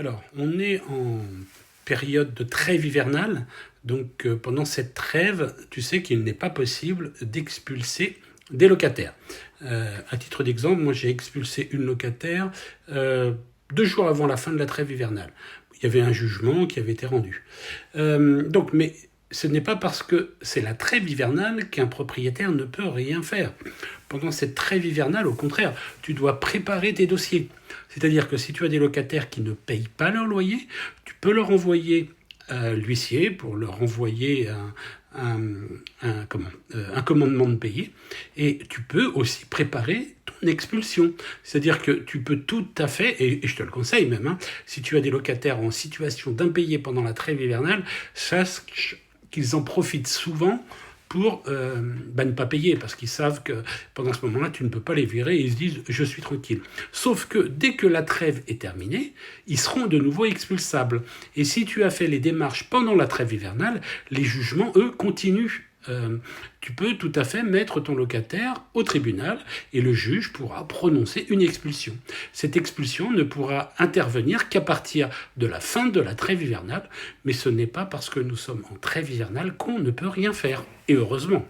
Alors, on est en période de trêve hivernale, donc pendant cette trêve, tu sais qu'il n'est pas possible d'expulser des locataires. À titre d'exemple, moi j'ai expulsé une locataire 2 jours avant la fin de la trêve hivernale. Il y avait un jugement qui avait été rendu. Mais ce n'est pas parce que c'est la trêve hivernale qu'un propriétaire ne peut rien faire. Pendant cette trêve hivernale, au contraire, tu dois préparer tes dossiers. C'est-à-dire que si tu as des locataires qui ne payent pas leur loyer, tu peux leur envoyer l'huissier pour leur envoyer un commandement de payer. Et tu peux aussi préparer ton expulsion. C'est-à-dire que tu peux tout à fait, et je te le conseille même, si tu as des locataires en situation d'impayé pendant la trêve hivernale, sache qu'ils en profitent souvent pour ne pas payer, parce qu'ils savent que pendant ce moment-là, tu ne peux pas les virer, et ils se disent « je suis tranquille ». Sauf que dès que la trêve est terminée, ils seront de nouveau expulsables. Et si tu as fait les démarches pendant la trêve hivernale, les jugements, eux, continuent. Tu peux tout à fait mettre ton locataire au tribunal et le juge pourra prononcer une expulsion. Cette expulsion ne pourra intervenir qu'à partir de la fin de la trêve hivernale, mais ce n'est pas parce que nous sommes en trêve hivernale qu'on ne peut rien faire. Et heureusement.